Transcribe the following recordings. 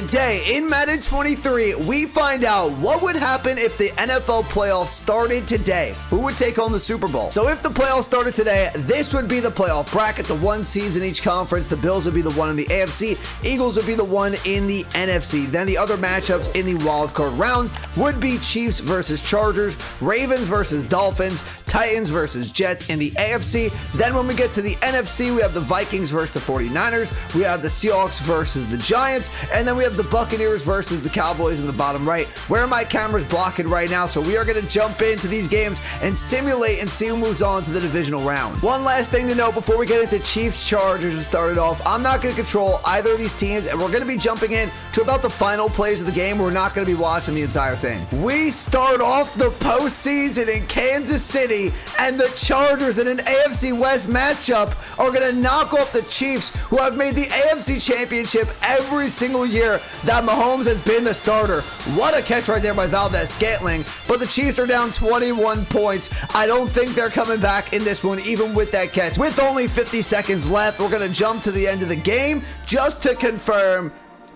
Today in Madden 23, we find out what would happen if the NFL playoffs started today. Who would take home the Super Bowl? So if the playoffs started today, this would be the playoff bracket. The one seeds in each conference. The Bills would be the one in the AFC. Eagles would be the one in the NFC. Then the other matchups in the wildcard round would be Chiefs versus Chargers, Ravens versus Dolphins, Titans versus Jets in the AFC. Then when we get to the NFC, we have the Vikings versus the 49ers. We have the Seahawks versus the Giants. And then we have the Buccaneers versus the Cowboys in the bottom right, where my camera's blocking right now. So we are going to jump into these games and simulate and see who moves on to the divisional round. One last thing to note before we get into Chiefs Chargers and start it off, I'm not going to control either of these teams, and we're going to be jumping in to about the final plays of the game. We're not going to be watching the entire thing. We start off the postseason in Kansas City, and the Chargers in an AFC West matchup are going to knock off the Chiefs, who have made the AFC Championship every single year that Mahomes has been the starter. What a catch right there by Valdez-Scantling, but the Chiefs are down 21 points. I don't think they're coming back in this one, even with that catch. With only 50 seconds left, we're going to jump to the end of the game just to confirm.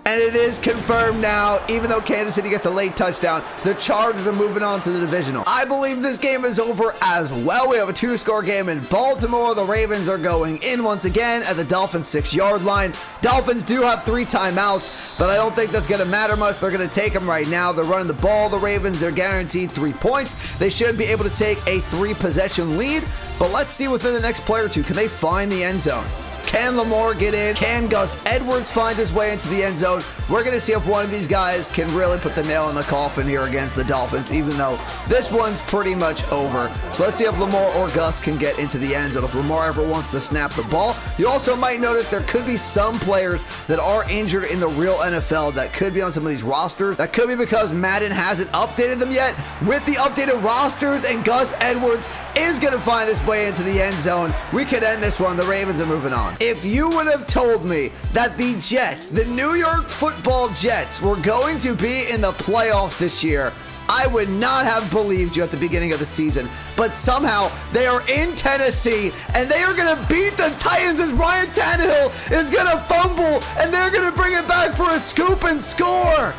And it is confirmed now, even though Kansas City gets a late touchdown, the Chargers are moving on to the divisional. I believe this game is over as well. We have a 2-score game in Baltimore. The Ravens are going in once again at the Dolphins 6-yard line. Dolphins do have 3 timeouts, but I don't think that's going to matter much. They're going to take them right now. They're running the ball. The Ravens, they're guaranteed 3 points. They should be able to take a 3-possession lead, but let's see within the next play or two, can they find the end zone? Can Lamar get in? Can Gus Edwards find his way into the end zone? We're going to see if one of these guys can really put the nail in the coffin here against the Dolphins, even though this one's pretty much over. So let's see if Lamar or Gus can get into the end zone, if Lamar ever wants to snap the ball. You also might notice there could be some players that are injured in the real NFL that could be on some of these rosters. That could be because Madden hasn't updated them yet. With the updated rosters and Gus Edwards is going to find his way into the end zone, we could end this one. The Ravens are moving on. If you would have told me that the Jets, the New York Football Jets, were going to be in the playoffs this year, I would not have believed you at the beginning of the season. But somehow they are in Tennessee and they are going to beat the Titans as Ryan Tannehill is going to fumble and they're going to bring it back for a scoop and score.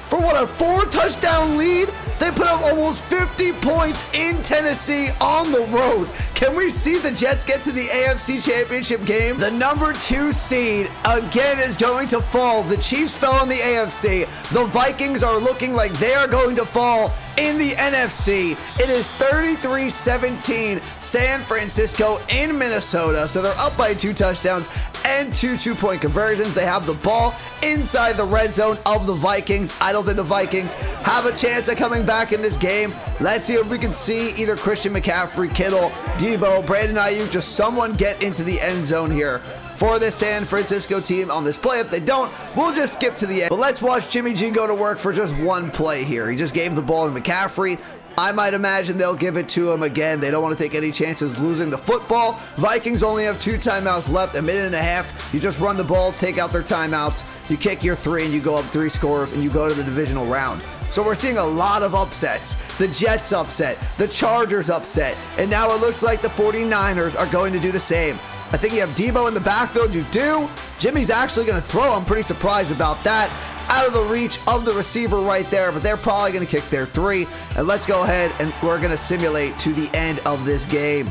For what, a 4-touchdown lead? They put up almost 50 points in Tennessee on the road. Can we see the Jets get to the AFC Championship game? The number 2 seed again is going to fall. The Chiefs fell in the AFC. The Vikings are looking like they are going to fall in the NFC. It is 33-17 San Francisco in Minnesota. So they're up by 2 touchdowns and 2 2-point conversions. They have the ball inside the red zone of the Vikings. I don't think the Vikings have a chance at coming back in this game. Let's see if we can see either Christian McCaffrey, Kittle, Debo, Brandon Ayuk, just someone get into the end zone here for the San Francisco team on this play. If they don't, we'll just skip to the end. But let's watch Jimmy G go to work for just one play here. He just gave the ball to McCaffrey. I might imagine they'll give it to him again. They don't want to take any chances losing the football. Vikings only have 2 timeouts left, a minute and a half. You just run the ball, take out their timeouts. You kick your 3 and you go up 3 scores and you go to the divisional round. So we're seeing a lot of upsets. The Jets upset, the Chargers upset, and now it looks like the 49ers are going to do the same. I think you have Debo in the backfield. You do. Jimmy's actually going to throw. I'm pretty surprised about that. Out of the reach of the receiver right there, but they're probably going to kick their 3. And let's go ahead and we're going to simulate to the end of this game.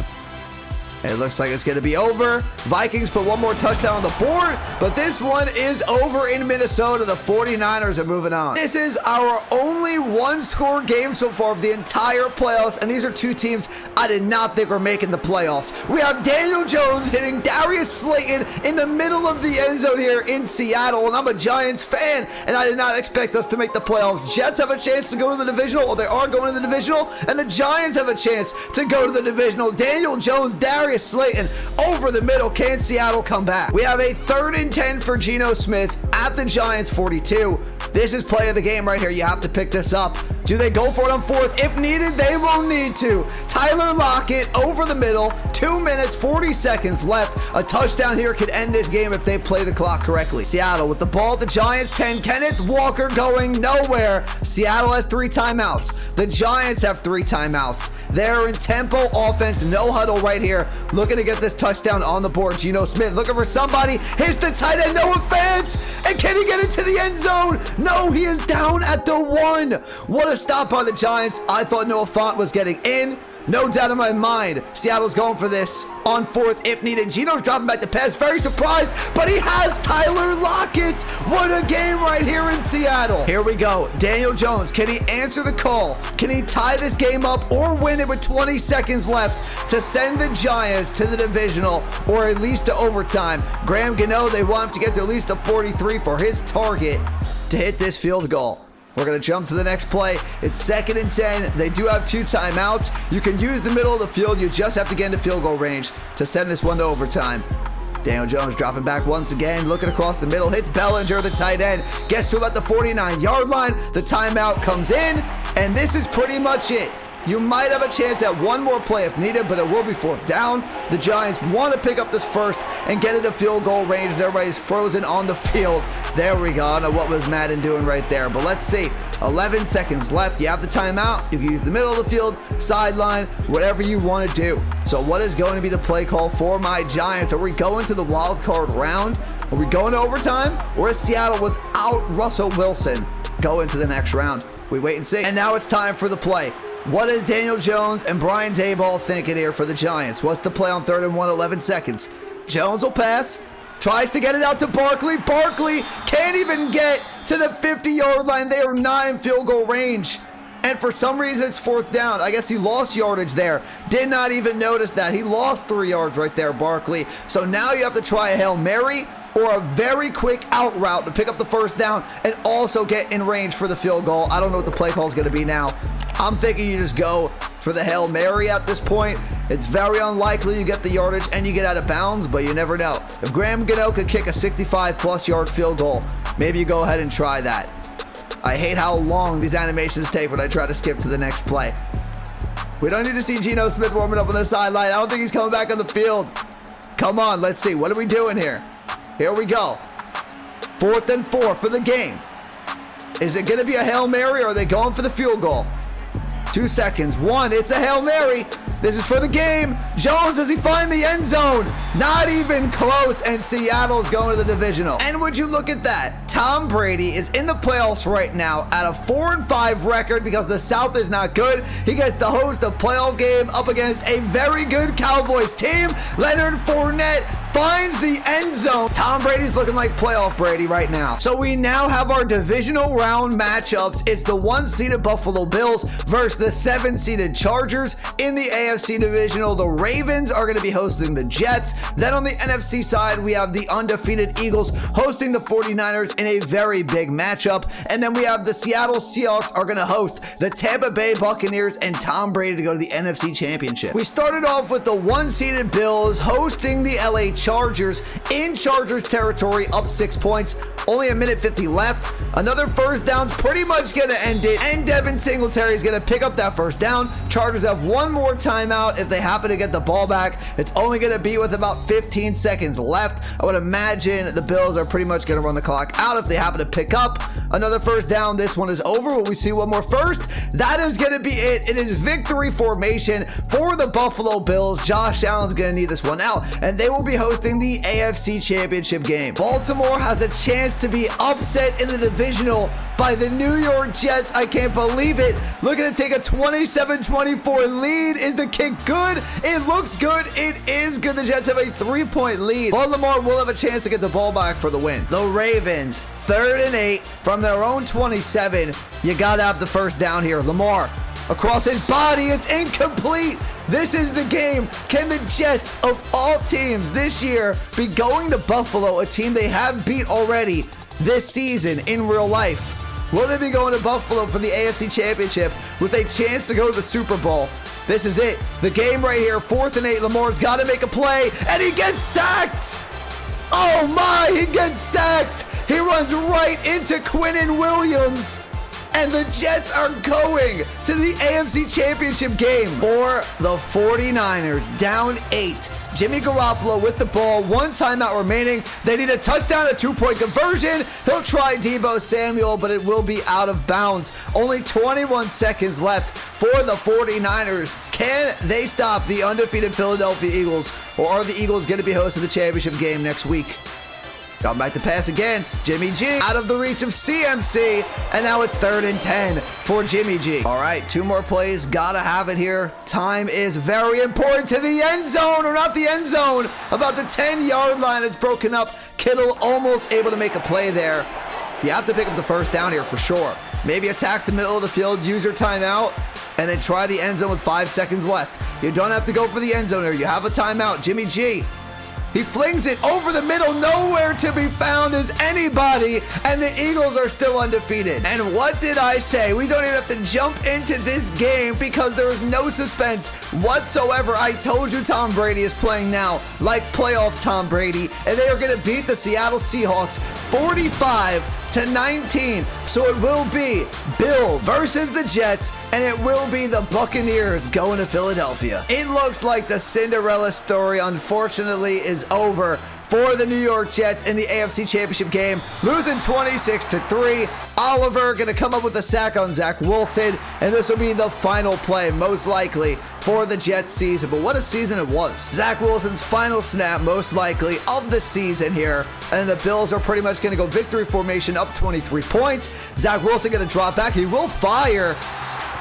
It looks like it's going to be over. Vikings put one more touchdown on the board, but this one is over in Minnesota. The 49ers are moving on. This is our only 1-score game so far of the entire playoffs, and these are 2 teams I did not think were making the playoffs. We have Daniel Jones hitting Darius Slayton in the middle of the end zone here in Seattle, and I'm a Giants fan, and I did not expect us to make the playoffs. Jets have a chance to go to the divisional, or they are going to the divisional, and the Giants have a chance to go to the divisional. Daniel Jones, Darius Slayton over the middle. Can Seattle come back? We have a 3rd and 10 for Geno Smith at the Giants 42. This is play of the game right here. You have to pick this up. Do they go for it on fourth? If needed, they will need to. Tyler Lockett over the middle. 2 minutes, 40 seconds left. A touchdown here could end this game if they play the clock correctly. Seattle with the ball at the Giants 10. Kenneth Walker going nowhere. Seattle has 3 timeouts. The Giants have 3 timeouts. They're in tempo offense, no huddle right here. Looking to get this touchdown on the board. Geno Smith looking for somebody. Hits the tight end, Noah Fant. And can he get into the end zone? No, he is down at the 1. What a stop by the Giants. I thought Noah Fant was getting in. No doubt in my mind. Seattle's going for this on fourth if needed. Geno's dropping back to pass. Very surprised, but he has Tyler Lockett. What a game right here in Seattle. Here we go. Daniel Jones. Can he answer the call? Can he tie this game up or win it with 20 seconds left to send the Giants to the divisional or at least to overtime? Graham Gano, they want him to get to at least the 43 for his target to hit this field goal. We're going to jump to the next play. It's 2nd and 10. They do have 2 timeouts. You can use the middle of the field. You just have to get into field goal range to send this one to overtime. Daniel Jones dropping back once again, looking across the middle, hits Bellinger, the tight end, gets to about the 49-yard line. The timeout comes in, and this is pretty much it. You might have a chance at one more play if needed, but it will be 4th down. The Giants want to pick up this first and get into field goal range as everybody's frozen on the field. There we go. I don't know what was Madden doing right there, but let's see. 11 seconds left. You have the timeout. You can use the middle of the field, sideline, whatever you want to do. So what is going to be the play call for my Giants? Are we going to the wild card round? Are we going to overtime? Or is Seattle without Russell Wilson go into the next round? We wait and see. And now it's time for the play. What is Daniel Jones and Brian Daboll thinking here for the Giants? What's the play on 3rd and 1, 11 seconds? Jones will pass. Tries to get it out to Barkley. Barkley can't even get to the 50-yard line. They are not in field goal range. And for some reason, it's 4th down. I guess he lost yardage there. Did not even notice that. He lost 3 yards right there, Barkley. So now you have to try a Hail Mary or a very quick out route to pick up the 1st down and also get in range for the field goal. I don't know what the play call is going to be now. I'm thinking you just go for the Hail Mary at this point. It's very unlikely you get the yardage and you get out of bounds, but you never know. If Graham Gano could kick a 65-plus yard field goal, maybe you go ahead and try that. I hate how long these animations take when I try to skip to the next play. We don't need to see Geno Smith warming up on the sideline. I don't think he's coming back on the field. Come on, let's see. What are we doing here? Here we go. 4th and 4 for the game. Is it going to be a Hail Mary or are they going for the field goal? 2 seconds. 1, it's a Hail Mary. This is for the game. Jones, does he find the end zone? Not even close, and Seattle's going to the divisional. And would you look at that? Tom Brady is in the playoffs right now at a 4-5 record because the South is not good. He gets to host a playoff game up against a very good Cowboys team. Leonard Fournette finds the end zone. Tom Brady's looking like playoff Brady right now. So we now have our divisional round matchups. It's the 1-seeded Buffalo Bills versus the 7-seeded Chargers. In the AFC divisional, the Ravens are going to be hosting the Jets. Then on the NFC side, we have the undefeated Eagles hosting the 49ers in a very big matchup. And then we have the Seattle Seahawks are going to host the Tampa Bay Buccaneers and Tom Brady to go to the NFC Championship. We started off with the 1-seeded Bills hosting the LA Chargers in Chargers territory, up 6 points. Only a minute 50 left. Another 1st down's pretty much going to end it. And Devin Singletary is going to pick up that 1st down. Chargers have one more timeout if they happen to get the ball back. It's only going to be with about 15 seconds left. I would imagine the Bills are pretty much going to run the clock out if they happen to pick up another 1st down. This one is over. Will we see one more first? That is going to be it. It is victory formation for the Buffalo Bills. Josh Allen's going to need this one out, and they will be hosting the AFC Championship game. Baltimore has a chance to be upset in the divisional by the New York Jets. I can't believe it. Looking to take a 27-24 lead. Is the kick good? It looks good. It is good. The Jets have a 3-point lead. Baltimore will have a chance to get the ball back for the win. The Ravens, 3rd and 8 from their own 27. You gotta have the 1st down here. Lamar across his body. It's incomplete. This is the game. Can the Jets of all teams this year be going to Buffalo, a team they have beat already this season in real life? Will they be going to Buffalo for the AFC Championship with a chance to go to the Super Bowl? This is it. The game right here, 4th and 8. Lamar's got to make a play, and he gets sacked. Oh my, he gets sacked. He runs right into Quinnen Williams. and the Jets are going to the AFC Championship game for the 49ers, down 8. Jimmy Garoppolo with the ball, 1 timeout remaining. They need a touchdown, a 2-point conversion. He'll try Deebo Samuel, but it will be out of bounds. Only 21 seconds left for the 49ers. Can they stop the undefeated Philadelphia Eagles, or are the Eagles going to be hosting the championship game next week? Got back to pass again. Jimmy G out of the reach of CMC, and now it's 3rd and 10 for Jimmy G. All right, 2 more plays. Gotta have it here. Time is very important to the end zone, or not the end zone. About the 10-yard line. It's broken up. Kittle almost able to make a play there. You have to pick up the first down here for sure. Maybe attack the middle of the field, use your timeout, and then try the end zone with 5 seconds left. You don't have to go for the end zone here. You have a timeout. Jimmy G. He flings it over the middle, nowhere to be found is anybody, and the Eagles are still undefeated. And what did I say? We don't even have to jump into this game because there is no suspense whatsoever. I told you Tom Brady is playing now like playoff Tom Brady, and they are going to beat the Seattle Seahawks 45-19. So it will be Bills versus the Jets, and it will be the Buccaneers going to Philadelphia. It looks like the Cinderella story, unfortunately, is over for the New York Jets in the AFC Championship game, losing 26-3. Oliver going to come up with a sack on Zach Wilson, and this will be the final play, most likely, for the Jets season. But what a season it was. Zach Wilson's final snap, most likely, of the season here, and the Bills are pretty much going to go victory formation, up 23 points. Zach Wilson going to drop back. He will fire.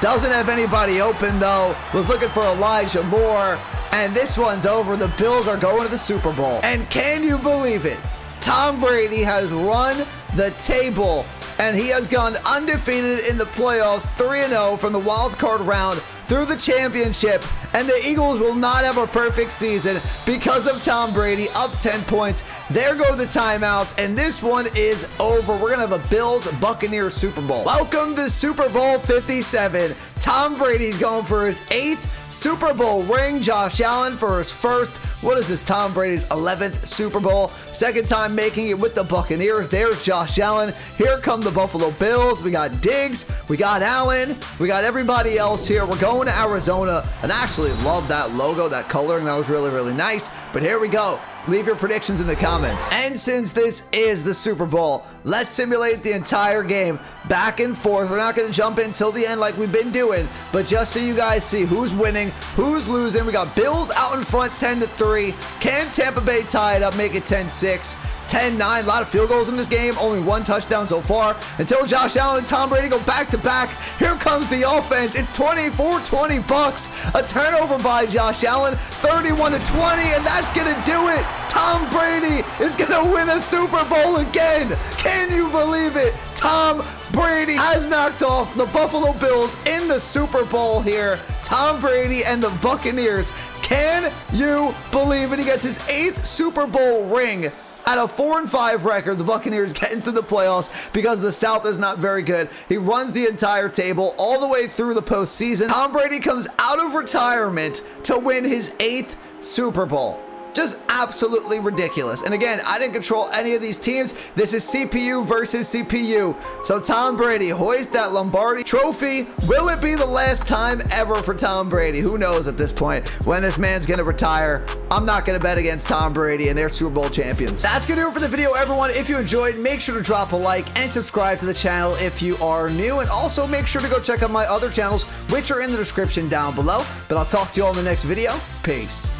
Doesn't have anybody open, though. Was looking for Elijah Moore. And this one's over. The Bills are going to the Super Bowl. And can you believe it? Tom Brady has run the table, and he has gone undefeated in the playoffs, 3-0 from the wild card round through the championship. And the Eagles will not have a perfect season because of Tom Brady, up 10 points. There go the timeouts, and this one is over. We're going to have a Bills-Buccaneers Super Bowl. Welcome to Super Bowl 57. Tom Brady's going for his 8th Super Bowl ring. Josh Allen for his first. What is this? Tom Brady's 11th Super Bowl. Second time making it with the Buccaneers. There's Josh Allen. Here come the Buffalo Bills. We got Diggs. We got Allen. We got everybody else here. We're going to Arizona, and I actually love that logo, that coloring. That was really, really nice. But here we go. Leave your predictions in the comments. And since this is the Super Bowl, let's simulate the entire game back and forth. We're not going to jump in till the end like we've been doing, but just so you guys see who's winning, who's losing. We got Bills out in front 10-3. Can Tampa Bay tie it up, make it 10-6? 10-9, a lot of field goals in this game, only 1 touchdown so far, until Josh Allen and Tom Brady go back-to-back. Here comes the offense. It's 24-20 Bucks. A turnover by Josh Allen, 31-20, and that's going to do it. Tom Brady is going to win a Super Bowl again. Can you believe it? Tom Brady has knocked off the Buffalo Bills in the Super Bowl here. Tom Brady and the Buccaneers. Can you believe it? He gets his 8th Super Bowl ring. At a 4-5 record, the Buccaneers get into the playoffs because the South is not very good. He runs the entire table all the way through the postseason. Tom Brady comes out of retirement to win his 8th Super Bowl. Just absolutely ridiculous. And again, I didn't control any of these teams. This is CPU versus CPU. So Tom Brady hoist that Lombardi trophy. Will it be the last time ever for Tom Brady? Who knows at this point when this man's going to retire. I'm not going to bet against Tom Brady and their Super Bowl champions. That's going to do it for the video, everyone. If you enjoyed, make sure to drop a like and subscribe to the channel if you are new. And also make sure to go check out my other channels, which are in the description down below. But I'll talk to you all in the next video. Peace.